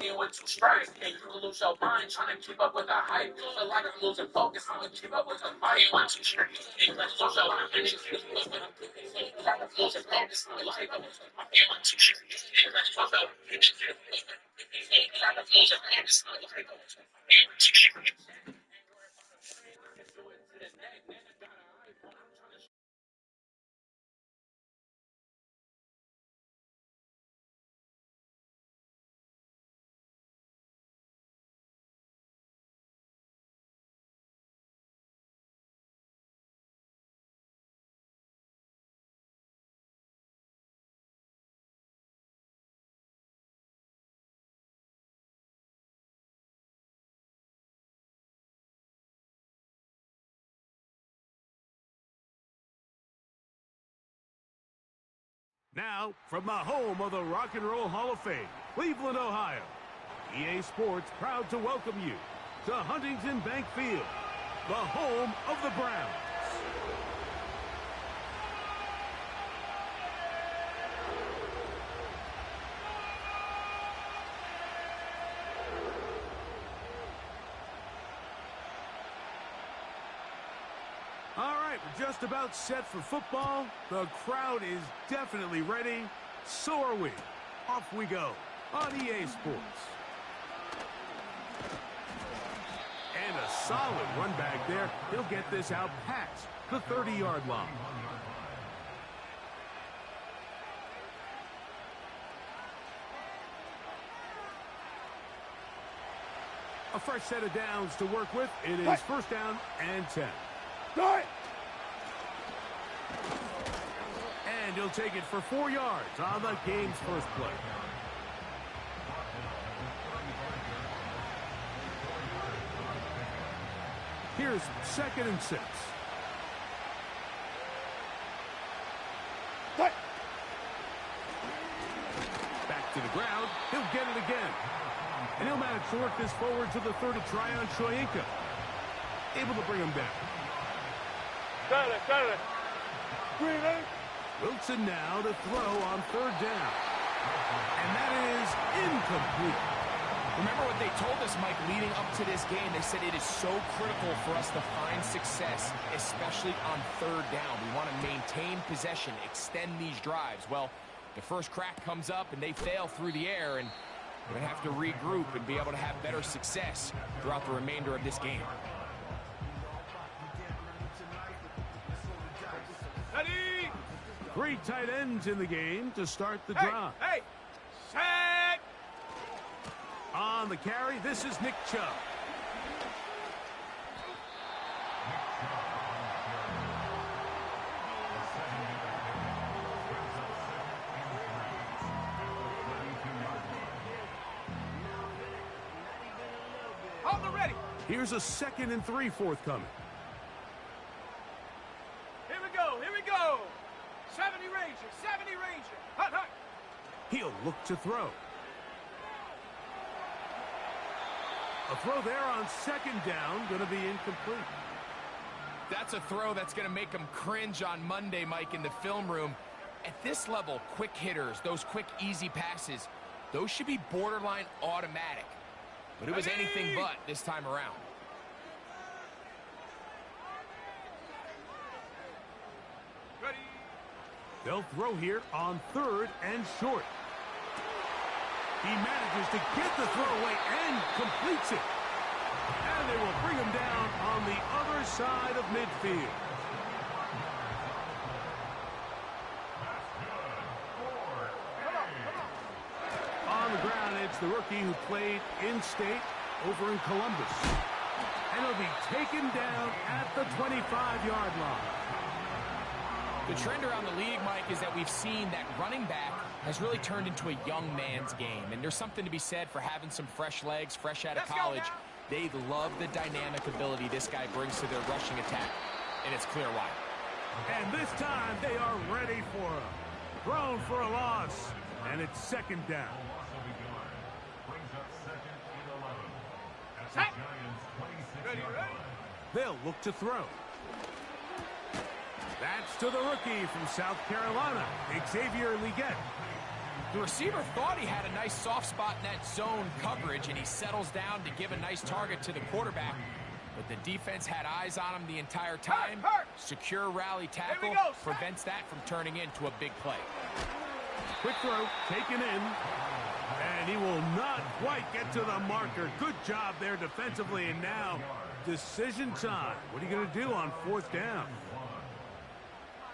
You with two strikes, and you lose your mind trying to keep up with the hype. Feel like I'm losing focus, I'm gonna keep up with the fight. You with two strikes, and you lose your mind trying to keep up with the hype. Feel like I'm losing focus, I'm gonna keep up with the fight. You with two strikes, and you lose your mind trying to keep up with the hype. Feel like I'm losing focus, I'm gonna keep up with the fight. You with two strikes. Now, from the home of the Rock and Roll Hall of Fame, Cleveland, Ohio, EA Sports proud to welcome you to Huntington Bank Field, the home of the Browns. All right, we're just about set for football. The crowd is definitely ready. So are we. Off we go on EA Sports. And a solid run back there. He'll get this out past the 30-yard line. A fresh set of downs to work with. It is first down and 10. And he'll take it for 4 yards on the game's first play. Here's 2nd and 6. Back to the ground. He'll get it again. And he'll manage to work this forward to the 30 try on Shoyinka. Able to bring him down. Wilson now to throw on 3rd down. And that is incomplete. Remember what they told us, Mike, leading up to this game. They said it is so critical for us to find success, especially on 3rd down. We want to maintain possession, extend these drives. Well, the first crack comes up and they fail through the air, and we're going to have to regroup and be able to have better success throughout the remainder of this game. Three tight ends in the game to start the drive. Set! On the carry, this is Nick Chubb. On the ready! Here's a 2nd and 3 forthcoming. Here we go! 70 Ranger! Hut! He'll look to throw. A throw there on 2nd down, going to be incomplete. That's a throw that's going to make them cringe on Monday, Mike, in the film room. At this level, quick hitters, those quick, easy passes, those should be borderline automatic. But it was anything but this time around. Ready! They'll throw here on 3rd and short. He manages to get the throw away and completes it. And they will bring him down on the other side of midfield. On the ground, it's the rookie who played in-state over in Columbus. And he'll be taken down at the 25-yard line. The trend around the league, Mike, is that we've seen that running back has really turned into a young man's game. And there's something to be said for having some fresh legs, fresh out of college. They love the dynamic ability this guy brings to their rushing attack. And it's clear why. And this time they are ready for him. Thrown for a loss. And it's 2nd down. Set! Ready! They'll look to throw. That's to the rookie from South Carolina, Xavier Legette. The receiver thought he had a nice soft spot in that zone coverage, and he settles down to give a nice target to the quarterback. But the defense had eyes on him the entire time. Secure rally tackle prevents that from turning into a big play. Quick throw, taken in. And he will not quite get to the marker. Good job there defensively. And now, decision time. What are you going to do on fourth down?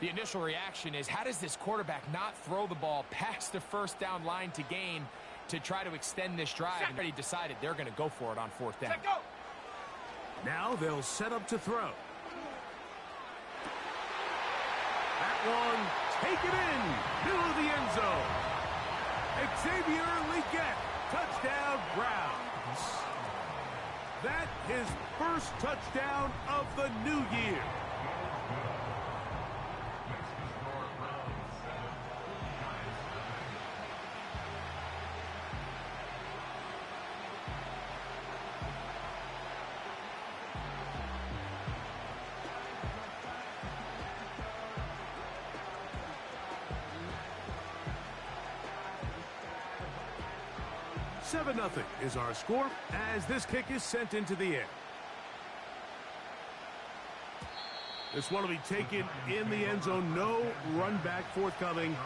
The initial reaction is, how does this quarterback not throw the ball past the first down line to gain to try to extend this drive? And already decided they're going to go for it on fourth down. Now they'll set up to throw. That one, take it in, middle of the end zone. Xavier Legette, touchdown Browns. That his first touchdown of the new year. Nothing is our score as this kick is sent into the air. This one will be taken in the end zone. No run back forthcoming.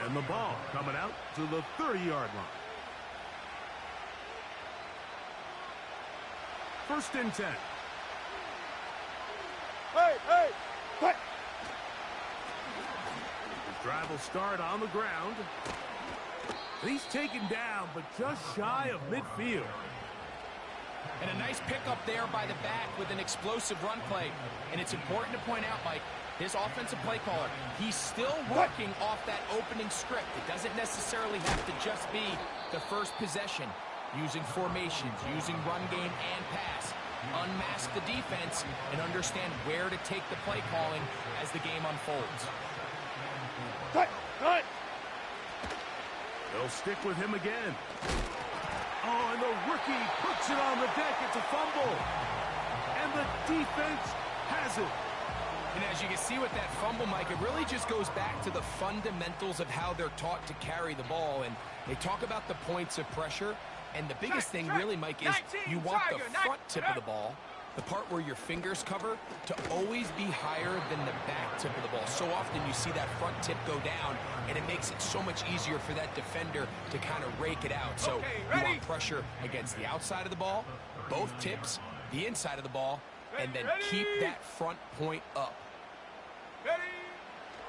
And the ball coming out to the 30-yard line. First and 10. Hey! Quick! The drive will start on the ground. He's taken down, but just shy of midfield. And a nice pickup there by the back with an explosive run play. And it's important to point out, Mike, this offensive play caller, he's still working off that opening script. It doesn't necessarily have to just be the first possession. Using formations, using run game and pass. Unmask the defense and understand where to take the play calling as the game unfolds. Cut! They'll stick with him again. Oh, and the rookie puts it on the deck. It's a fumble. And the defense has it. And as you can see with that fumble, Mike, it really just goes back to the fundamentals of how they're taught to carry the ball. And they talk about the points of pressure. And the biggest thing really, Mike, is you want the front tip of the ball, the part where your fingers cover, to always be higher than the back tip of the ball. So often you see that front tip go down, and it makes it so much easier for that defender to kind of rake it out. So you want pressure against the outside of the ball, both tips, the inside of the ball, and then keep that front point up.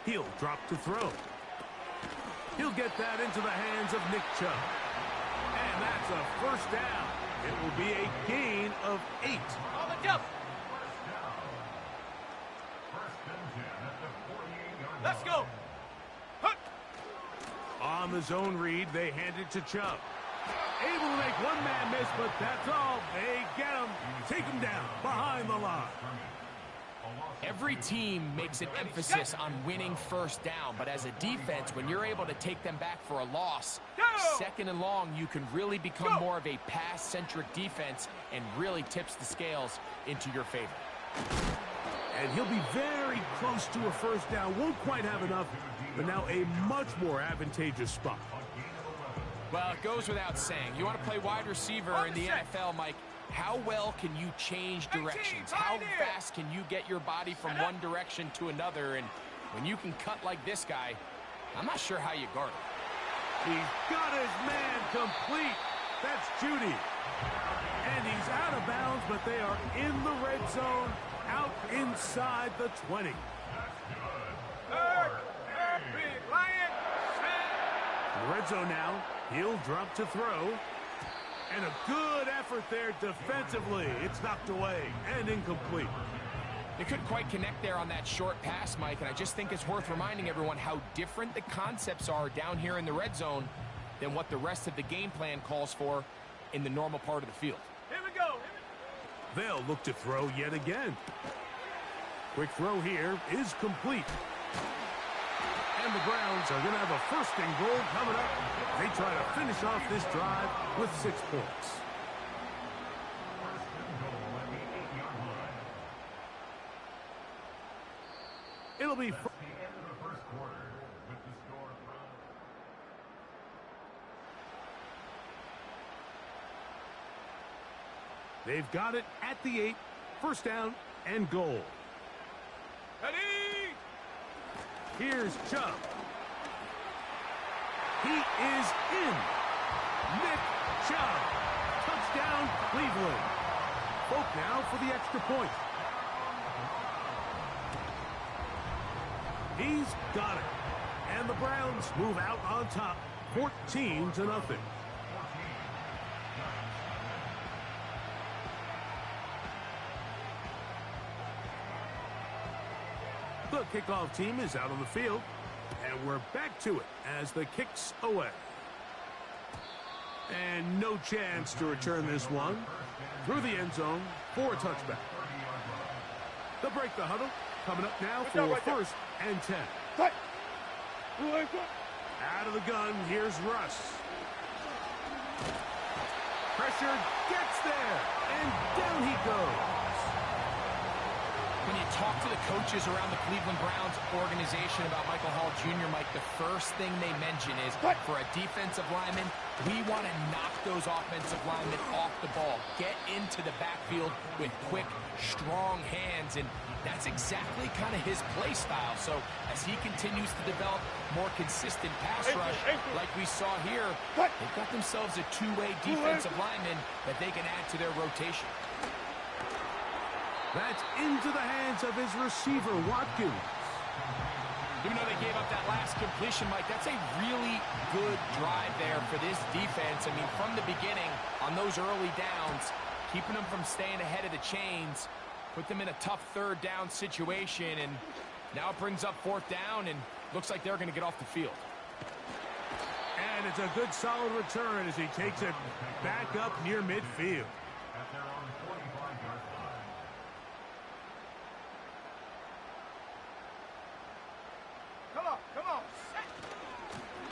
He'll drop to throw. He'll get that into the hands of Nick Chubb. And that's a first down. It will be a gain of 8. On the jump. Let's go. On the zone read, they hand it to Chubb. Able to make one man miss, but that's all. They get him. Take him down behind the line. Every team makes an emphasis on winning first down, but as a defense, when you're able to take them back for a loss, second and long, you can really become more of a pass-centric defense and really tips the scales into your favor. And he'll be very close to a first down. Won't quite have enough, but now a much more advantageous spot. Well, it goes without saying. You want to play wide receiver in the NFL, Mike. How well can you change directions? How fast can you get your body from one direction to another? And when you can cut like this guy, I'm not sure how you guard him. He's got his man complete. That's Judy. And he's out of bounds, but they are in the red zone, out inside the 20. In the red zone now, he'll drop to throw. And a good effort there defensively. It's knocked away and incomplete. They couldn't quite connect there on that short pass, Mike, and I just think it's worth reminding everyone how different the concepts are down here in the red zone than what the rest of the game plan calls for in the normal part of the field. Here we go. They'll look to throw yet again. Quick throw here is complete. And the Browns are going to have a first and goal coming up. They try to finish off this drive with 6 points. It'll be They've got it at the 8. First down and goal. Ready! Here's Chubb. He is in. Nick Chubb. Touchdown, Cleveland. Folk now for the extra point. He's got it. And the Browns move out on top, 14-0. The kickoff team is out on the field, and we're back to it as the kick's away. And no chance to return this one through the end zone for a touchback. They'll break the huddle. Coming up now for first and 10. Out of the gun, here's Russ. Pressure gets there, and down he goes. When you talk to the coaches around the Cleveland Browns organization about Michael Hall Jr., Mike, the first thing they mention is for a defensive lineman, we want to knock those offensive linemen off the ball, get into the backfield with quick, strong hands, and that's exactly kind of his play style. So as he continues to develop more consistent pass rush like we saw here, they've got themselves a two-way defensive lineman that they can add to their rotation. That's into the hands of his receiver, Watkins. Even though they gave up that last completion, Mike, that's a really good drive there for this defense. I mean, from the beginning, on those early downs, keeping them from staying ahead of the chains, put them in a tough third down situation, and now it brings up fourth down, and looks like they're going to get off the field. And it's a good, solid return as he takes it back up near midfield.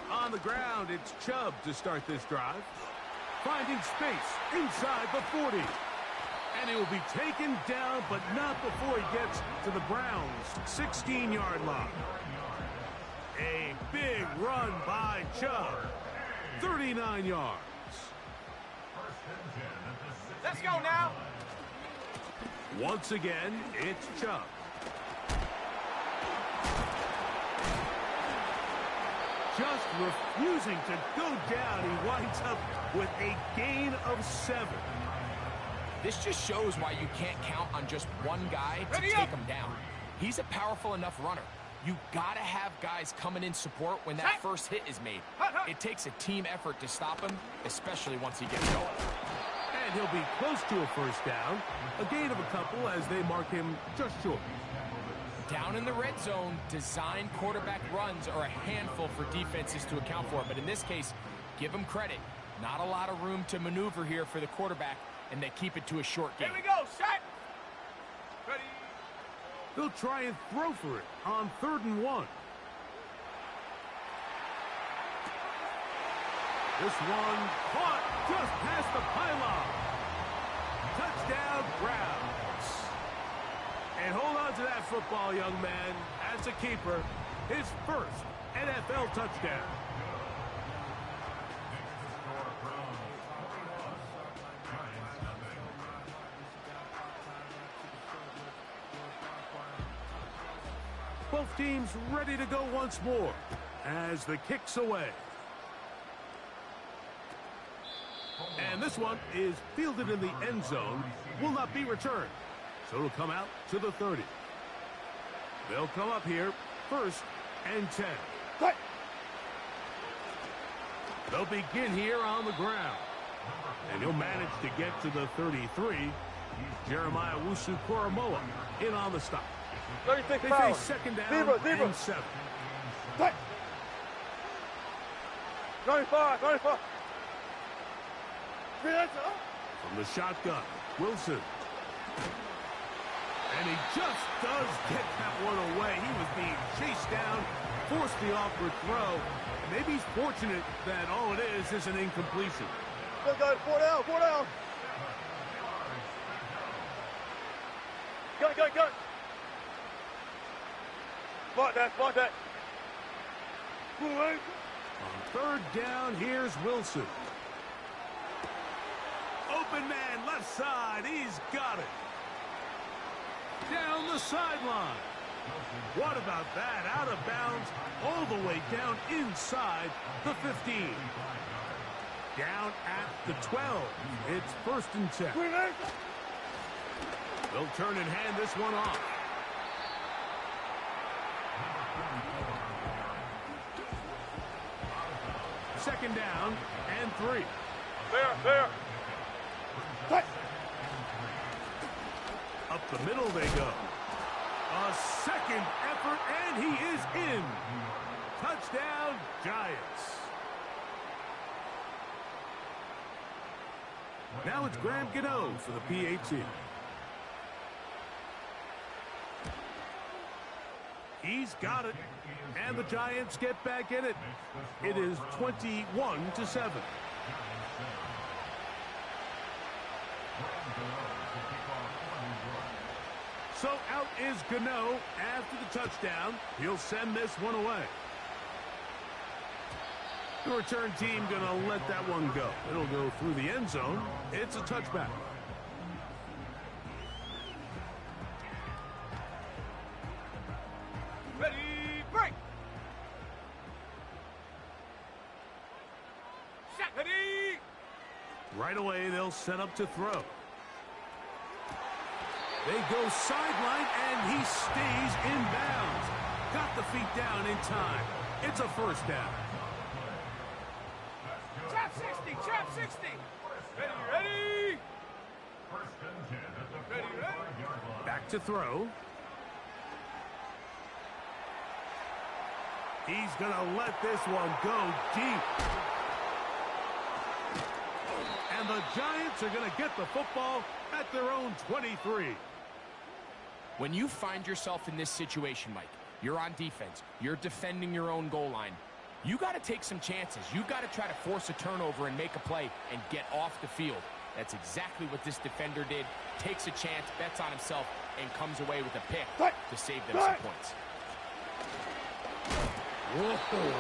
On the ground, it's Chubb to start this drive. Finding space inside the 40. And he will be taken down, but not before he gets to the Browns' 16-yard line. A big run by Chubb. 39 yards. Let's go now. Once again, it's Chubb. Just refusing to go down. He winds up with a gain of 7. This just shows why you can't count on just one guy to take him down. He's a powerful enough runner. You gotta have guys coming in support when that first hit is made. It takes a team effort to stop him, especially once he gets going. And he'll be close to a first down. A gain of a couple as they mark him just short. Down in the red zone, design quarterback runs are a handful for defenses to account for. But in this case, give them credit. Not a lot of room to maneuver here for the quarterback, and they keep it to a short game. Here we go, set. Ready. They'll try and throw for it on 3rd and 1. This one caught just past the pylon. Touchdown, Browns. And hold on to that football, young man. As a keeper, his first NFL touchdown. Both teams ready to go once more as the kick's away. And this one is fielded in the end zone, will not be returned. So it'll come out to the 30. They'll come up here, 1st and 10. They'll begin here on the ground. And he'll manage to get to the 33. Jeremiah Wusu-Koromoa in on the stop. They face second down and 7. 95. From the shotgun, Wilson. And he just does get that one away. He was being chased down, forced the awkward throw. Maybe he's fortunate that all it is an incompletion. Go, 4 down. Go. Spot that. On 3rd down, here's Wilson. Open man, left side. He's got it. Down the sideline. What about that? Out of bounds, all the way down inside the 15. Down at the 12. It's 1st and 10. They'll turn and hand this one off. Second down and 3. There. Up the middle they go. A second effort, and he is in. Touchdown, Giants. Now it's Graham Gano for the PAT. He's got it, and the Giants get back in it. It is 21-7. So out is Gano after the touchdown. He'll send this one away. The return team going to let that one go. It'll go through the end zone. It's a touchback. Ready, break. Set. Ready. Right away, they'll set up to throw. They go sideline, and he stays in bounds. Got the feet down in time. It's a first down. Chop 60, chop 60. Ready. Ready. Back to throw. He's going to let this one go deep. And the Giants are going to get the football at their own 23. When you find yourself in this situation, Mike, you're on defense, you're defending your own goal line, you got to take some chances. You got to try to force a turnover and make a play and get off the field. That's exactly what this defender did. Takes a chance, bets on himself, and comes away with a pick to save them some points. Whoa.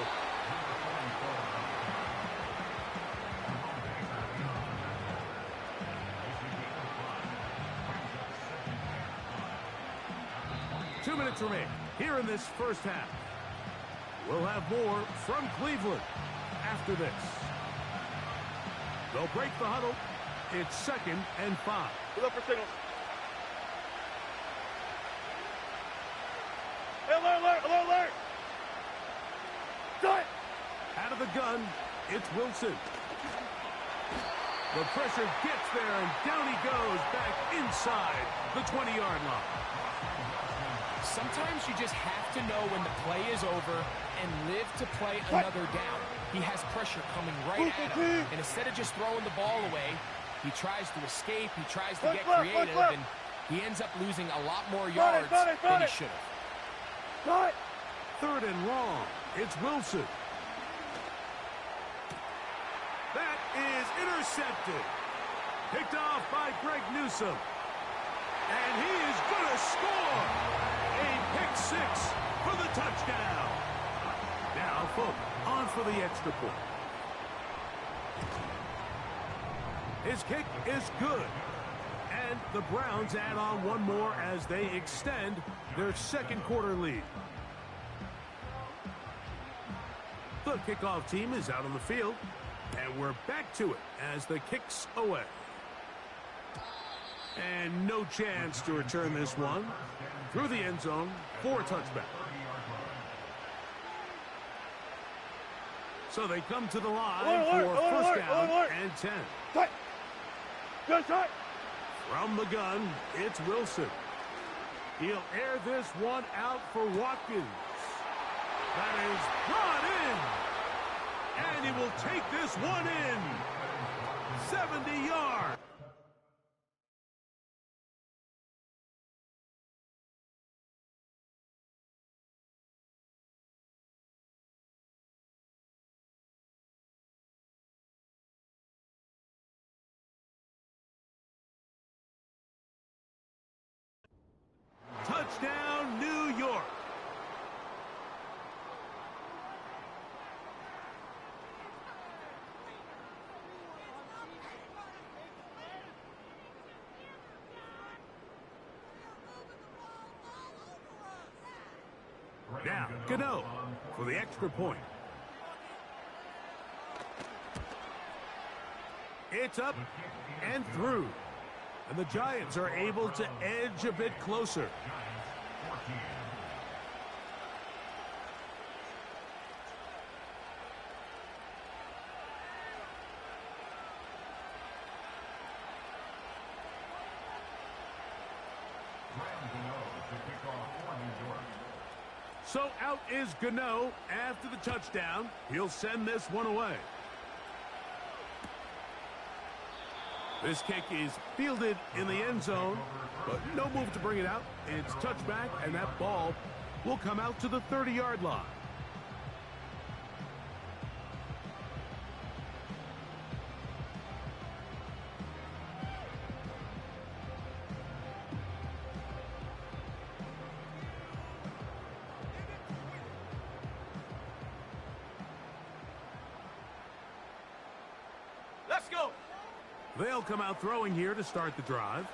2 minutes remain here in this first half. We'll have more from Cleveland after this. They'll break the huddle. It's 2nd and 5. Look for signals. Hey, alert. Got it. Out of the gun, it's Wilson. The pressure gets there, and down he goes back inside the 20-yard line. Sometimes you just have to know when the play is over and live to play another down. He has pressure coming right at him, and instead of just throwing the ball away, he tries to escape, he tries to get creative, and he ends up losing a lot more yards than he should have. 3rd and long. It's Wilson. That is intercepted. Picked off by Greg Newsome. And he is going to score. A pick 6 for the touchdown. Now, Folk on for the extra point. His kick is good. And the Browns add on one more as they extend their 2nd quarter lead. The kickoff team is out on the field, and we're back to it as the kick's away. And no chance to return this one through the end zone for a touchback. So they come to the line for first down and 10. Good shot. From the gun, it's Wilson. He'll air this one out for Watkins. That is brought in. And he will take this one in. 70 yards. Touchdown, New York. Now, Gano for the extra point. It's up and through. And the Giants are able to edge a bit closer. So out is Gano after the touchdown. He'll send this one away. This kick is fielded in the end zone, but no move to bring it out. It's touchback, and that ball will come out to the 30-yard line. Let's go. They'll come out throwing here to start the drive.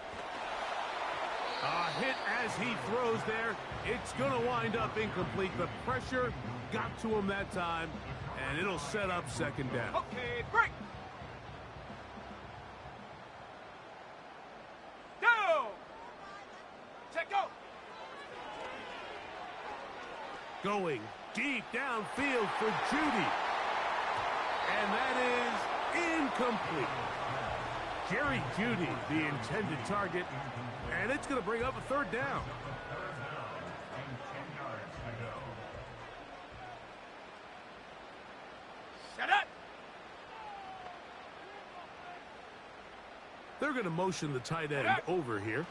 A hit as he throws there. It's going to wind up incomplete. The pressure got to him that time, and it'll set up second down. Okay, break. Down. Check go. Going deep downfield for Judy. And that is incomplete. Jerry Judy, the intended target, and it's going to bring up a third down. Shut up. They're going to motion the tight end over here.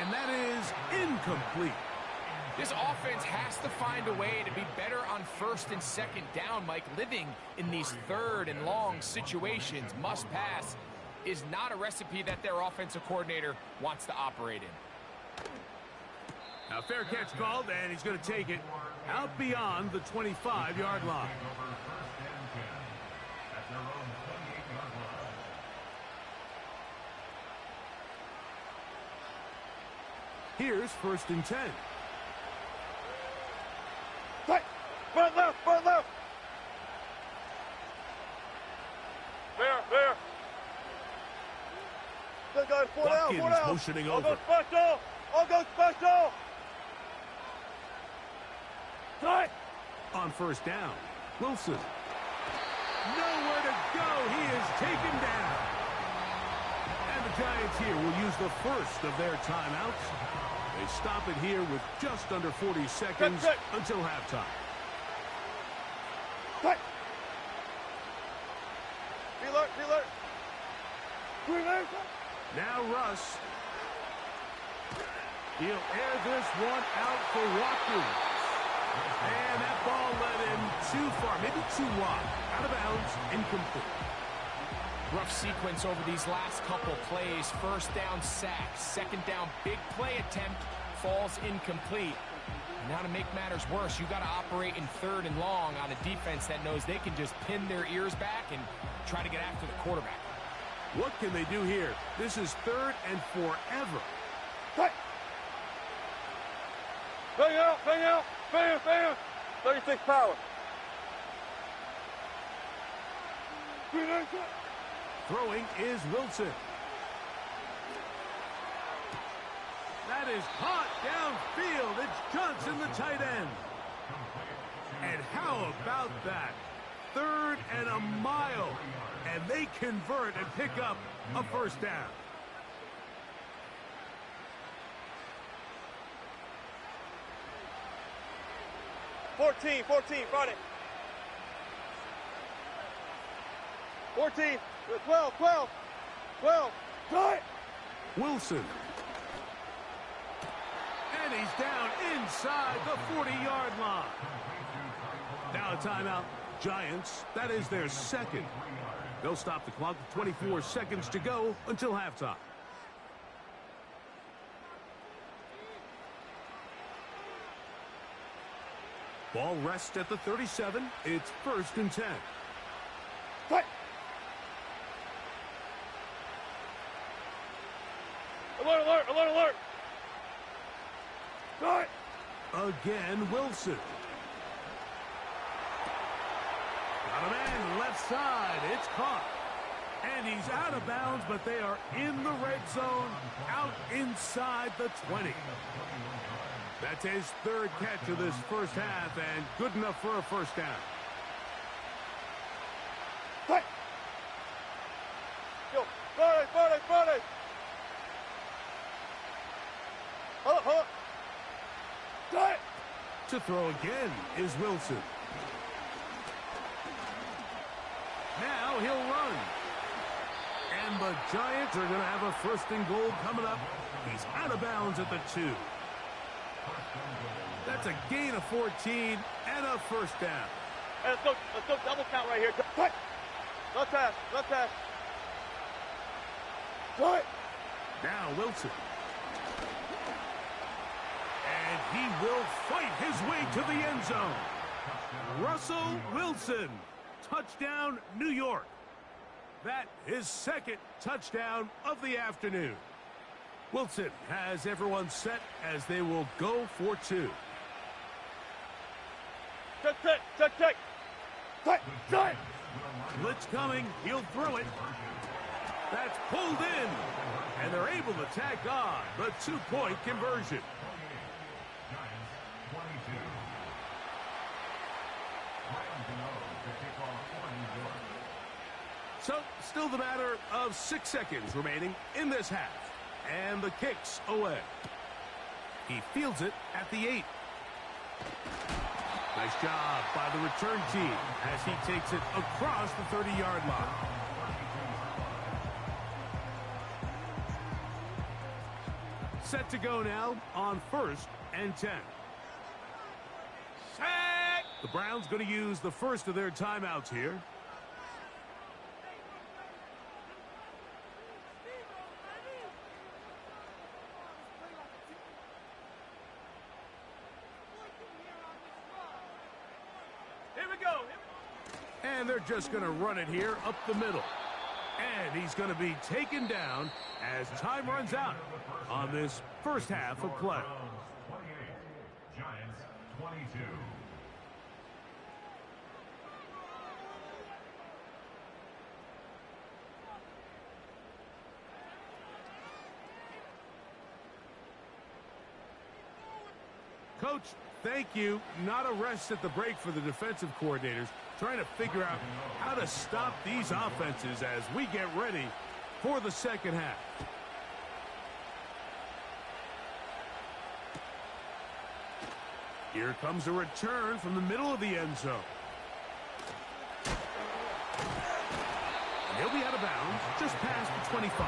And that is incomplete. This offense has to find a way to be better on first and second down, Mike. Living in these third and long situations, must pass, is not a recipe that their offensive coordinator wants to operate in. Now fair catch called, and he's going to take it out beyond the 25-yard line. Here's 1st and 10. Right. Front left. Front left. There. Good guys. Four down. Watkins motioning I'll over. go special. I'll go special. Right. On 1st down, Wilson. Nowhere to go. He is taken down. And the Giants here will use the first of their timeouts. They stop it here with just under 40 seconds until halftime. Right. Be alert. Now Russ. He'll air this one out for Watkins. And that ball led him too far, maybe too wide. Out of bounds, incomplete. Rough sequence over these last couple plays. 1st down, sack. 2nd down, big play attempt, falls incomplete. Now to make matters worse, you got to operate in 3rd and long on a defense that knows they can just pin their ears back and try to get after the quarterback. What can they do here? This is 3rd and forever. Right. Bang out. Fan. 36 power. Throwing is Wilson. That is hot downfield. It's Johnson, the tight end. And how about that? 3rd and a mile. And they convert and pick up a 1st down. Fourteen, Friday. 14, 12. Right. Wilson. And he's down inside the 40-yard line. Now a timeout. Giants, that is their 2nd. They'll stop the clock with 24 seconds to go until halftime. Ball rests at the 37. It's 1st and 10. Right. Alert. Start. Again, Wilson. Got a man left side. It's caught. And he's out of bounds, but they are in the red zone, out inside the 20. That's his third catch of this first half, and good enough for a first down. Hey. Yo, Friday. Hold up. Start. To throw again is Wilson. Now he'll run. And the Giants are going to have a first and goal coming up. He's out of bounds at the 2. That's a gain of 14 and a first down. Hey, let's go double count right here. Cut. Left pass. Start. Now Wilson. And he will fight his way to the end zone. Russell Wilson. Touchdown, New York. That is second touchdown of the afternoon. Wilson has everyone set as they will go for 2. Check. Start. Blitz coming. He'll throw it. That's pulled in. And they're able to tack on the 2-point conversion. So, still the matter of 6 seconds remaining in this half. And the kick's away. He fields it at the 8. Nice job by the return team as he takes it across the 30-yard line. Set to go now on 1st and 10. Sack. The Browns going to use the first of their timeouts here. And they're just going to run it here up the middle. And he's going to be taken down as time runs out on this first half of play. 28, Giants 22. Coach, thank you. Not a rest at the break for the defensive coordinators, trying to figure out how to stop these offenses as we get ready for the second half. Here comes a return from the middle of the end zone. And he'll be out of bounds just past the 25.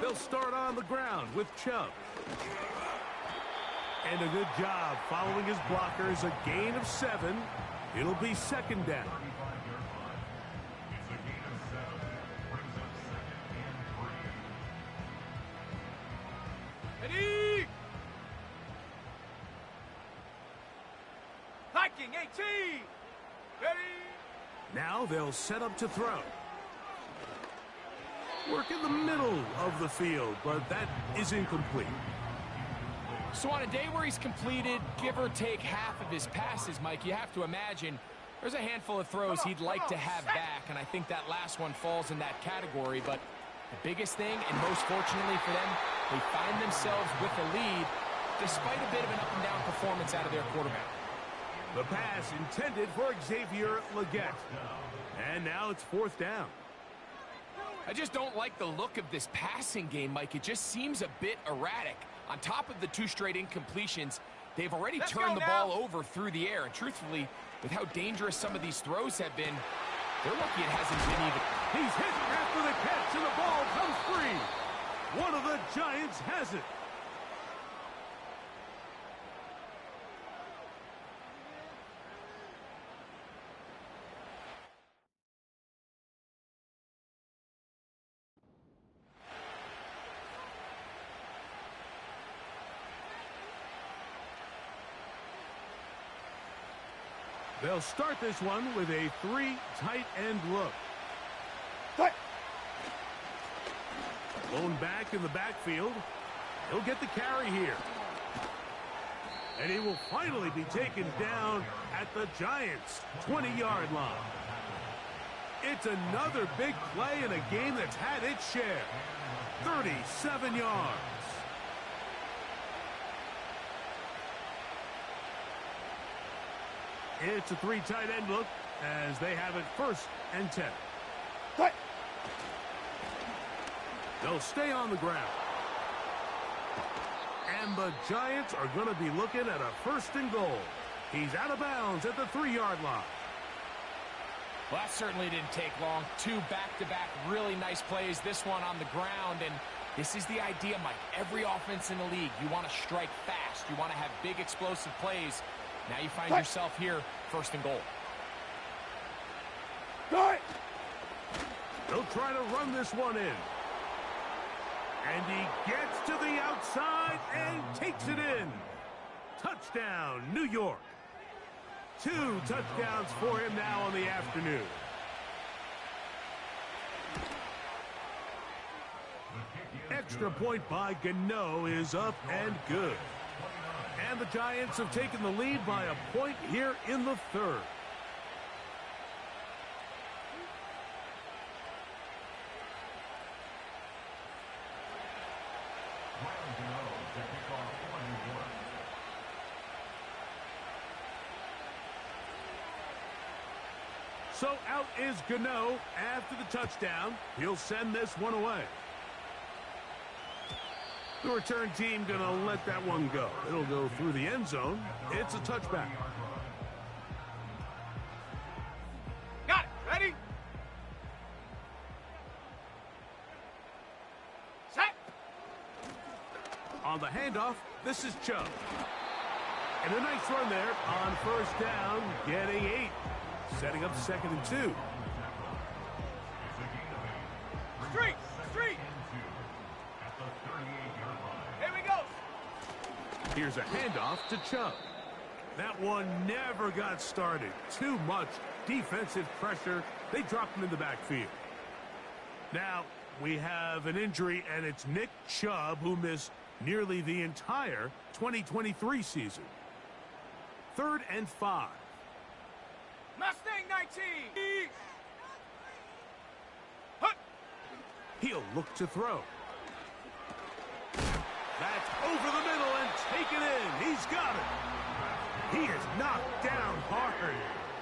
They'll start on the ground with Chubb. And a good job following his blockers. A gain of 7. It'll be second down. It's a gain of 7. Brings up 2nd and 3. Ready. Hiking 18. Ready. Now they'll set up to throw. Work in the middle of the field, but that is incomplete. So on a day where he's completed, give or take half of his passes, Mike, you have to imagine there's a handful of throws he'd like to have back, and I think that last one falls in that category. But the biggest thing, and most fortunately for them, they find themselves with a lead despite a bit of an up-and-down performance out of their quarterback. The pass intended for Xavier Legette. And now it's 4th down. I just don't like the look of this passing game, Mike. It just seems a bit erratic. On top of the 2 straight incompletions, they've already turned the ball over through the air. And truthfully, with how dangerous some of these throws have been, they're lucky it hasn't been even. He's hit after the catch, and the ball comes free. One of the Giants has it. They'll start this one with a 3 tight end look. Blown back in the backfield. He'll get the carry here. And he will finally be taken down at the Giants' 20-yard line. It's another big play in a game that's had its share. 37 yards. It's a 3 tight end look as they have it 1st and 10. They'll stay on the ground. And the Giants are going to be looking at a 1st and goal. He's out of bounds at the 3-yard line. Well, that certainly didn't take long. 2 back-to-back really nice plays. This one on the ground. And this is the idea, Mike. Every offense in the league, you want to strike fast. You want to have big explosive plays. Now you find yourself here, 1st and goal. They'll try to run this one in. And he gets to the outside and takes it in. Touchdown, New York. 2 touchdowns for him now on the afternoon. Extra point by Gano is up and good. And the Giants have taken the lead by a point here in the 3rd. So out is Gano after the touchdown. He'll send this one away. The return team going to let that one go. It'll go through the end zone. It's a touchback. Got it. Ready? Set. On the handoff, this is Chubb. And a nice run there on 1st down, getting 8. Setting up 2nd and 2. Street. Here we go. Here's a handoff to Chubb. That one never got started. Too much defensive pressure. They dropped him in the backfield. Now, we have an injury, and it's Nick Chubb, who missed nearly the entire 2023 season. 3rd and 5. Mustang 19. He'll look to throw. That's over the middle and taken in. He's got it. He is knocked down hard.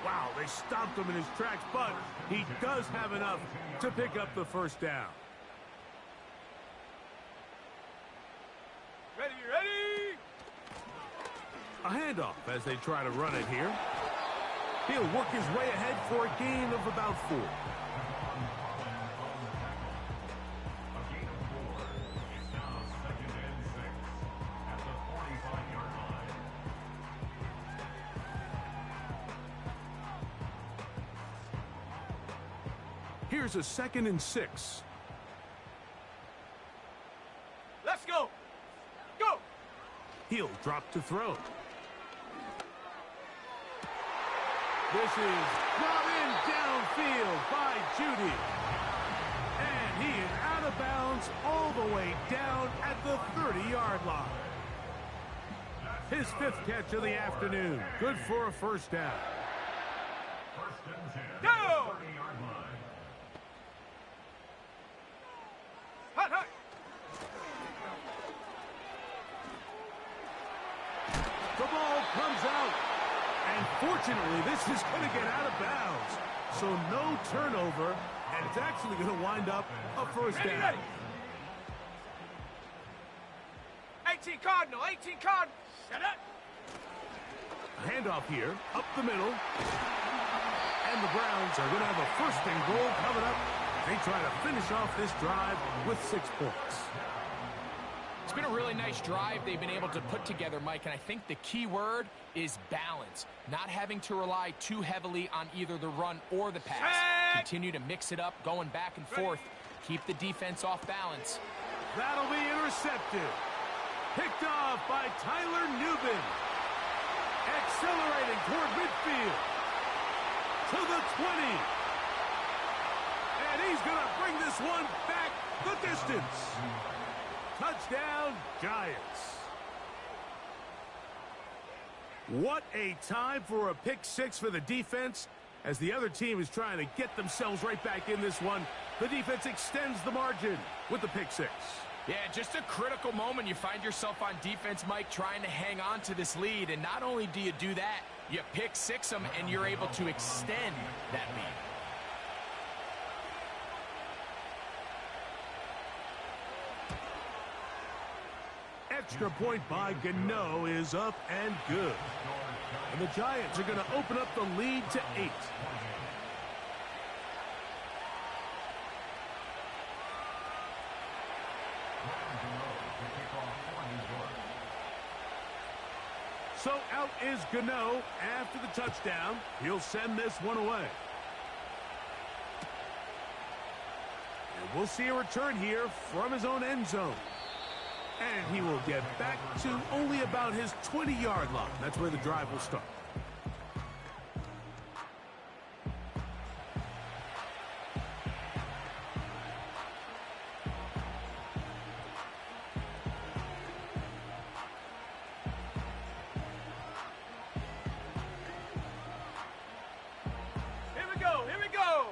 Wow, they stopped him in his tracks, but he does have enough to pick up the 1st down. Ready. A handoff as they try to run it here. He'll work his way ahead for a gain of about 4. Here's a 2nd and 6. Let's go. He'll drop to throw. This is brought in downfield by Judy. And he is out of bounds all the way down at the 30-yard line. His 5th catch of the afternoon. Good for a 1st down. 1st and 10. Go! 30-yard line. Hut. The ball comes out. And fortunately, this is going to get out of bounds. So no turnover, and it's actually going to wind up a 1st down. Ready. 18 Cardinal. Set up. A handoff here, up the middle. And the Browns are going to have a 1st and goal coming up. They try to finish off this drive with 6 points. It's been a really nice drive they've been able to put together, Mike, and I think the key word is balance. Not having to rely too heavily on either the run or the pass. Continue to mix it up, going back and forth. Keep the defense off balance. That'll be intercepted. Picked off by Tyler Newbin. Accelerating toward midfield. to the 20. And he's going to bring this one back the distance. Touchdown, Giants. What a time for a pick six for the defense. As the other team is trying to get themselves right back in this one, the defense extends the margin with the pick six. Yeah, just a critical moment. You find yourself on defense, Mike, trying to hang on to this lead. And not only do you do that, you pick six them, and you're able to extend that lead. Extra point by Gano is up and good. And the Giants are going to open up the lead to 8. So out is Gano after the touchdown. He'll send this one away. And we'll see a return here from his own end zone. And he will get back to only about his 20-yard line. That's where the drive will start. Here we go, here we go.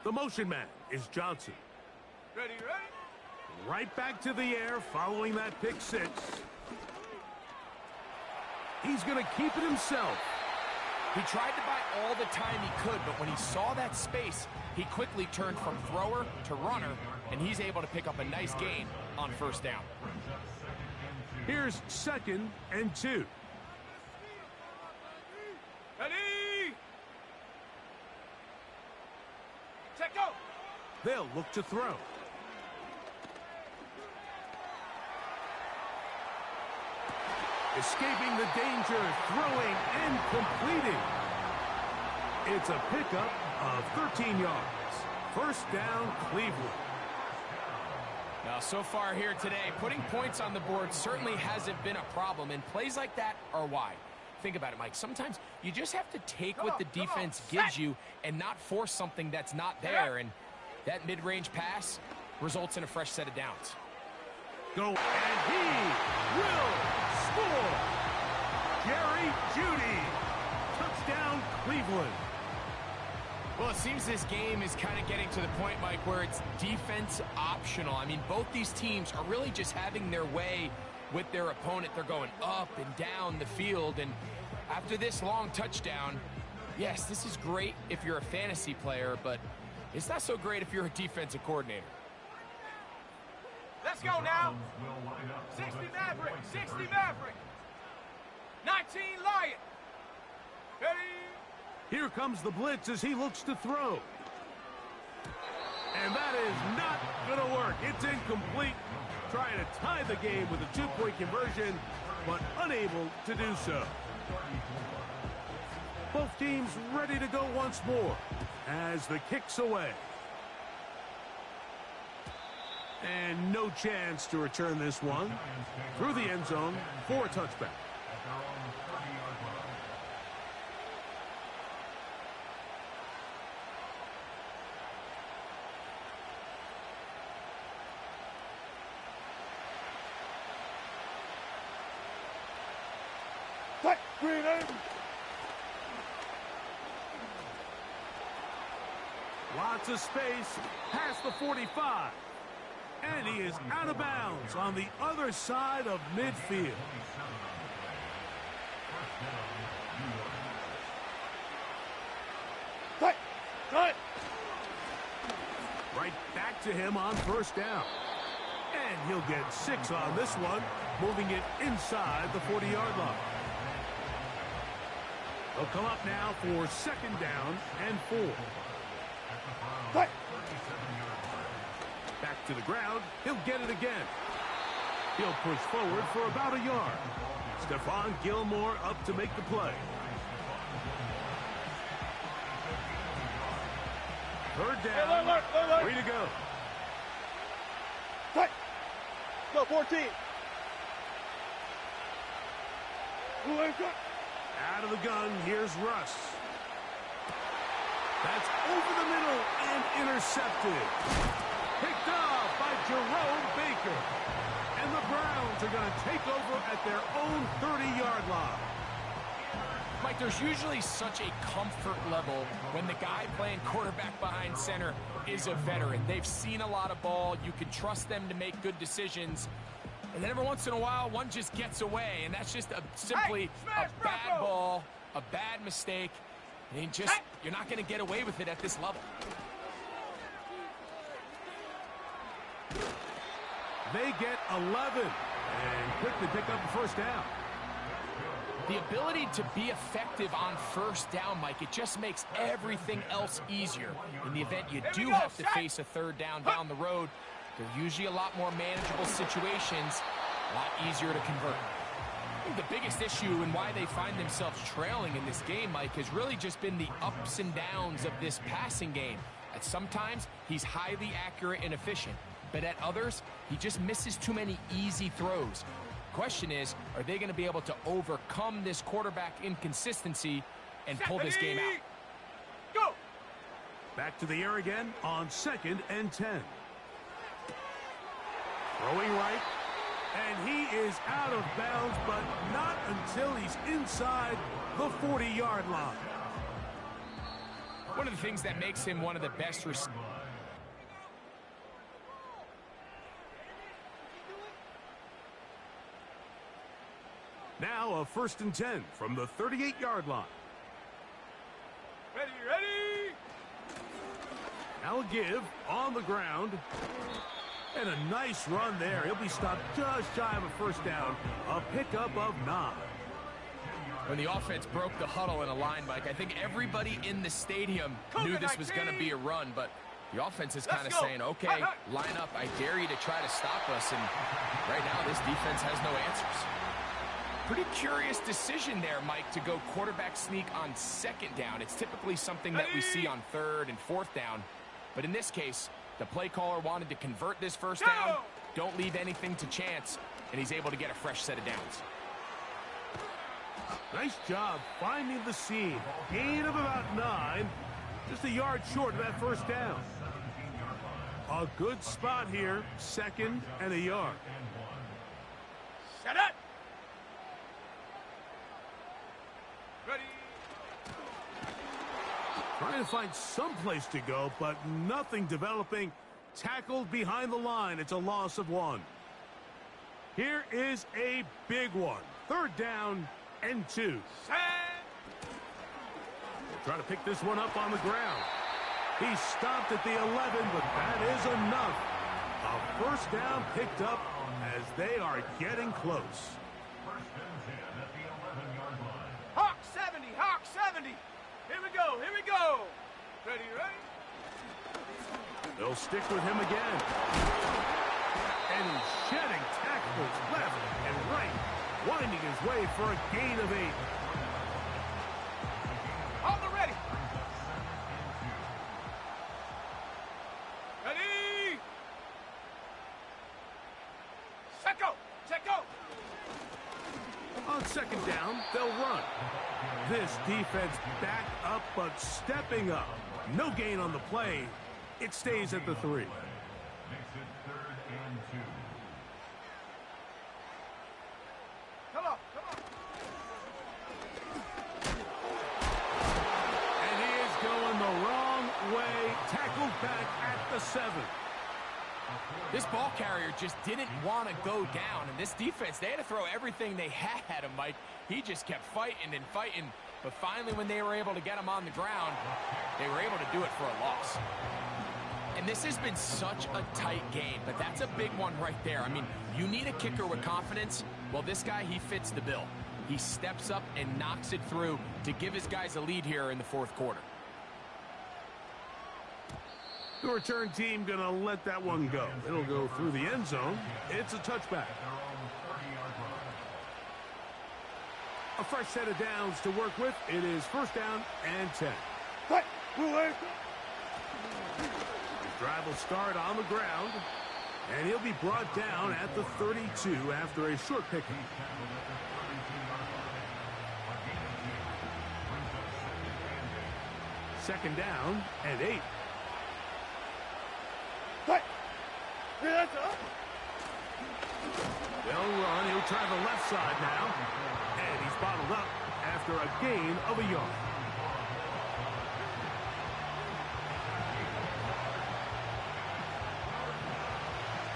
The motion man is Johnson. Ready, ready? Right back to the air following that pick six. He's going to keep it himself. He tried to buy all the time he could, but when he saw that space, he quickly turned from thrower to runner, and he's able to pick up a nice gain on first down. Here's 2nd and 2. Ready? Check go. They'll look to throw. Escaping the danger, throwing and completing. It's a pickup of 13 yards. First down, Cleveland. Now, so far here today, putting points on the board certainly hasn't been a problem, and plays like that are why. Think about it, Mike. Sometimes you just have to take what the defense gives you and not force something that's not there, and that mid-range pass results in a fresh set of downs. Go, and he will score. Jerry Jeudy. Touchdown, Cleveland. Well, it seems this game is kind of getting to the point, Mike, where it's defense optional. I mean, both these teams are really just having their way with their opponent. They're going up and down the field, and after this long touchdown, yes, this is great if you're a fantasy player, but it's not so great if you're a defensive coordinator. Let's go now. 60 Maverick, 60 Maverick. 19 Lion. Ready? Here comes the blitz as he looks to throw. And that is not going to work. It's incomplete. Trying to tie the game with a 2-point conversion, but unable to do so. Both teams ready to go once more as the kick's away. And no chance to return this one through the end zone for a touchback. Cut, green end. Lots of space past the 45. And he is out of bounds on the other side of midfield. Cut, cut. Right back to him on first down. And he'll get 6 on this one, moving it inside the 40-yard line. They'll come up now for 2nd down and 4. Cut. Back to the ground. He'll get it again. He'll push forward for about a yard. Stephon Gilmore up to make the play. 3rd down. Alert. 3 to go. Cut. Go, 14. Out of the gun, here's Russ. That's over the middle and intercepted. Picked off by Jerome Baker. And the Browns are going to take over at their own 30-yard line. Mike, there's usually such a comfort level when the guy playing quarterback behind center is a veteran. They've seen a lot of ball. You can trust them to make good decisions. And then every once in a while, one just gets away, and that's just simply a bad ball, a bad mistake. And you're not going to get away with it at this level. They get 11 and quickly pick up the first down. The ability to be effective on first down, Mike, it just makes everything else easier. In the event you do have to face a third down the road, they're usually a lot more manageable situations, a lot easier to convert. I think the biggest issue and why they find themselves trailing in this game, Mike, has really just been the ups and downs of this passing game. At sometimes, he's highly accurate and efficient, but at others, he just misses too many easy throws. Question is, are they going to be able to overcome this quarterback inconsistency and pull this game out? Go! Back to the air again on 2nd and 10. Throwing right, and he is out of bounds, but not until he's inside the 40-yard line. One of the things that makes him one of the best receivers. Now a 1st and 10 from the 38-yard line. Ready, ready! Now a give on the ground. And a nice run there. He'll be stopped just shy of a first down. A pickup of 9. When the offense broke the huddle in a line, Mike, I think everybody in the stadium knew this was going to be a run, but the offense is kind of saying, okay, line up. I dare you to try to stop us. And right now, this defense has no answers. Pretty curious decision there, Mike, to go quarterback sneak on 2nd down. It's typically something that we see on 3rd and 4th down. But in this case, the play caller wanted to convert this first down, don't leave anything to chance, and he's able to get a fresh set of downs. Nice job finding the seam. Gain of about 9, just a yard short of that first down. A good spot here, 2nd and a yard. Set it! Ready! Trying to find some place to go, but nothing developing. Tackled behind the line. It's a loss of 1. Here is a big one. 3rd down and 2. Set! Trying to pick this one up on the ground. He stopped at the 11, but that is enough. A first down picked up as they are getting close. Hawk 70, Hawk 70. Here we go, here we go. Ready, ready? They'll stick with him again. And he's shedding tackles left and right, winding his way for a gain of 8. On the ready. Ready? Set go, set go. On 2nd down, they'll run. This defense back up, but stepping up. No gain on the play. It stays at the 3. Makes it 3rd and 2. Come on, come on. And he is going the wrong way. Tackled back at the 7. This ball carrier just didn't want to go down, and this defense, they had to throw everything they had at him, Mike. He just kept fighting and fighting, but finally when they were able to get him on the ground, they were able to do it for a loss. And this has been such a tight game, but that's a big one right there. I mean, you need a kicker with confidence. Well, this guy, he fits the bill. He steps up and knocks it through to give his guys a lead here in the 4th quarter. The return team going to let that one go. It'll go through the end zone. It's a touchback. A fresh set of downs to work with. It is 1st down and 10. What? Drive will start on the ground, and he'll be brought down at the 32 after a short pickup. Second down and 8. They'll run. He'll try the left side now. And he's bottled up after a gain of a yard.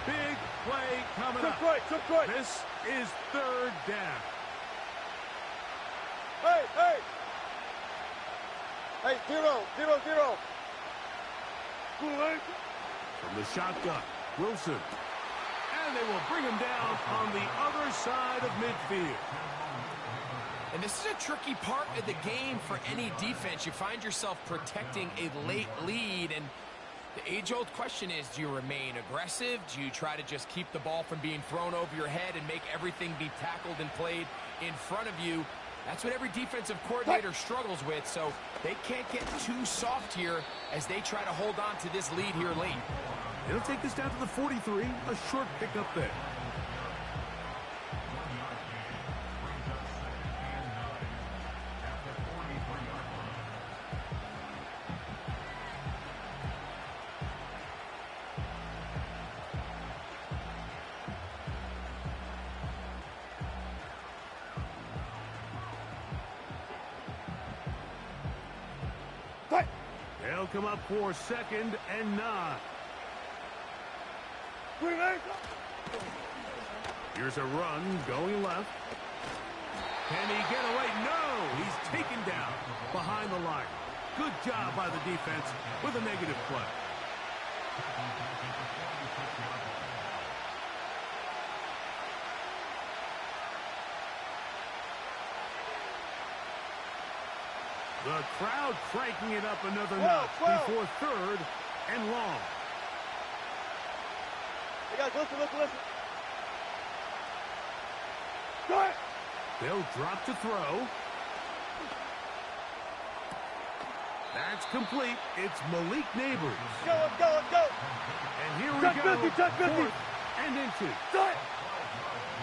Big play coming up. This is third down. Hey, zero. From the shotgun, Wilson. And they will bring him down on the other side of midfield. And this is a tricky part of the game for any defense. You find yourself protecting a late lead, and the age-old question is, do you remain aggressive? Do you try to just keep the ball from being thrown over your head and make everything be tackled and played in front of you? That's what every defensive coordinator struggles with, so they can't get too soft here as they try to hold on to this lead here late. It'll take this down to the 43, a short pickup there. They'll come up for 2nd and 9. Here's a run going left. Can he get away? No! He's taken down behind the line. Good job by the defense with a negative play. The crowd cranking it up another notch before 3rd and long. Hey guys, listen. Go ahead. They'll drop to throw. That's complete. It's Malik Neighbors. Let's go. And here we go. 4th and inches.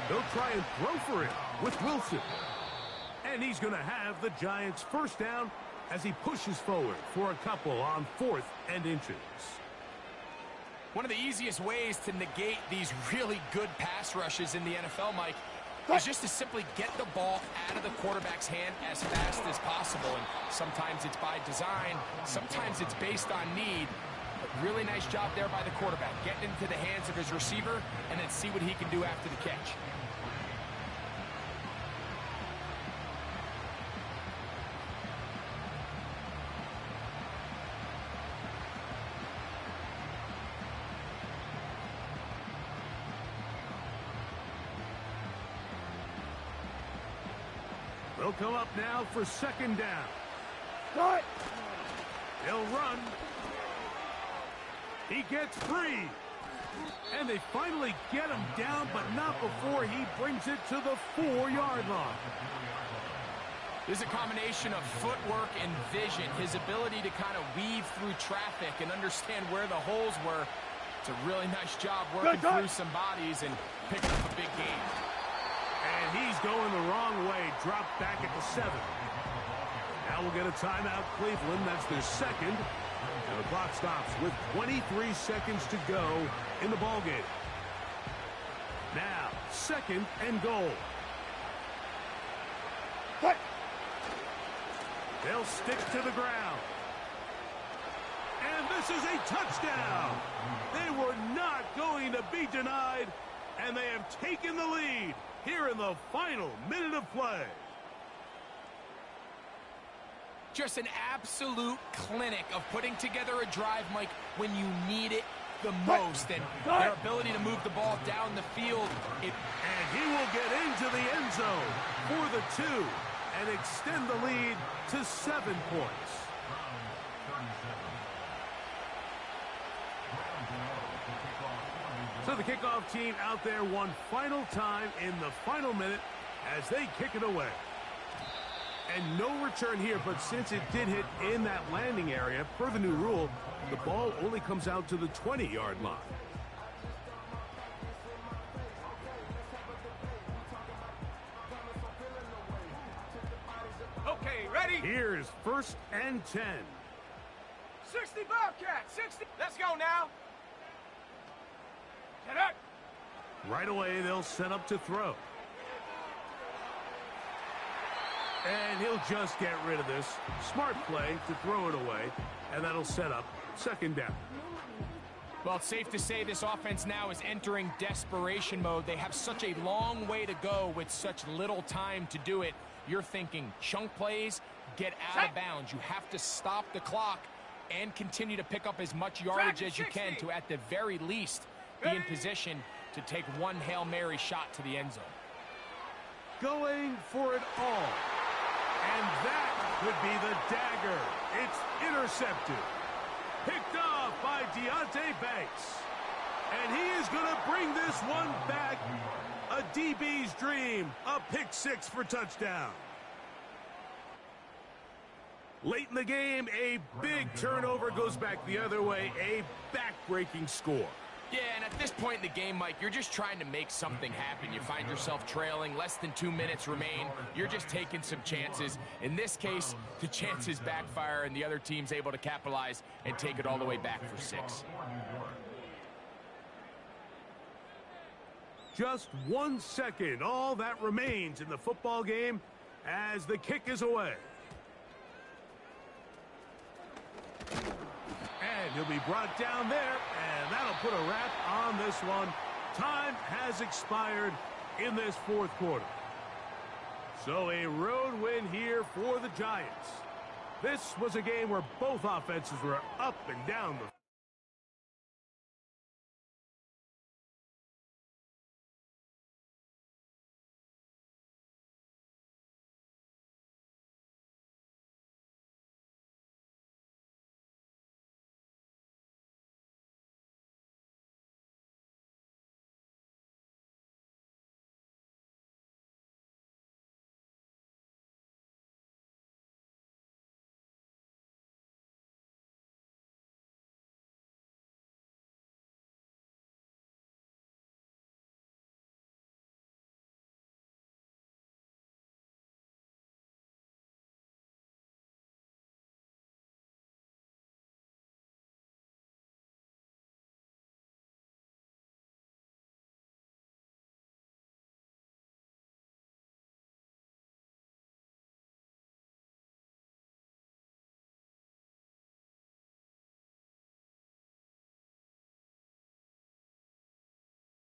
They'll try and throw for it with Wilson. And he's going to have the Giants' first down as he pushes forward for a couple on 4th and inches. One of the easiest ways to negate these really good pass rushes in the NFL, Mike, is just to simply get the ball out of the quarterback's hand as fast as possible. And sometimes it's by design, sometimes it's based on need. But really nice job there by the quarterback, getting into the hands of his receiver and then see what he can do after the catch. They'll come up now for 2nd down. They'll run. He gets free. And they finally get him down, but not before he brings it to the 4-yard line. This is a combination of footwork and vision. His ability to kind of weave through traffic and understand where the holes were. It's a really nice job working through some bodies and picking up a big gain. And he's going the wrong way. Dropped back at the 7. Now we'll get a timeout, Cleveland. That's their 2nd. And the clock stops with 23 seconds to go in the ballgame. Now, 2nd and goal. They'll stick to the ground. And this is a touchdown. They were not going to be denied, and they have taken the lead here in the final minute of play. Just an absolute clinic of putting together a drive, Mike, when you need it the most. And their ability to move the ball down the field. And he will get into the end zone for the 2 and extend the lead to 7 points. So the kickoff team out there one final time in the final minute as they kick it away. And no return here, but since it did hit in that landing area, per the new rule, the ball only comes out to the 20-yard line. Okay, ready? Here's 1st and 10. 60 Bobcats, 60. Let's go now. Get up. Right away, they'll set up to throw. And he'll just get rid of this. Smart play to throw it away, and that'll set up second down. Well, it's safe to say this offense now is entering desperation mode. They have such a long way to go with such little time to do it. You're thinking chunk plays, get out of bounds. You have to stop the clock and continue to pick up as much yardage as you can to, at the very least, be in position to take one Hail Mary shot to the end zone. Going for it all. And that could be the dagger. It's intercepted. Picked off by Deonte Banks. And he is going to bring this one back. A DB's dream. A pick six for touchdown. Late in the game, a big turnover goes back the other way. A back-breaking score. Yeah, and at this point in the game, Mike, you're just trying to make something happen. You find yourself trailing, less than 2 minutes remain. You're just taking some chances. In this case, the chances backfire, and the other team's able to capitalize and take it all the way back for 6. Just 1 second, all that remains in the football game as the kick is away. And he'll be brought down there, and that'll put a wrap on this one. Time has expired in this fourth quarter. So a road win here for the Giants. This was a game where both offenses were up and down the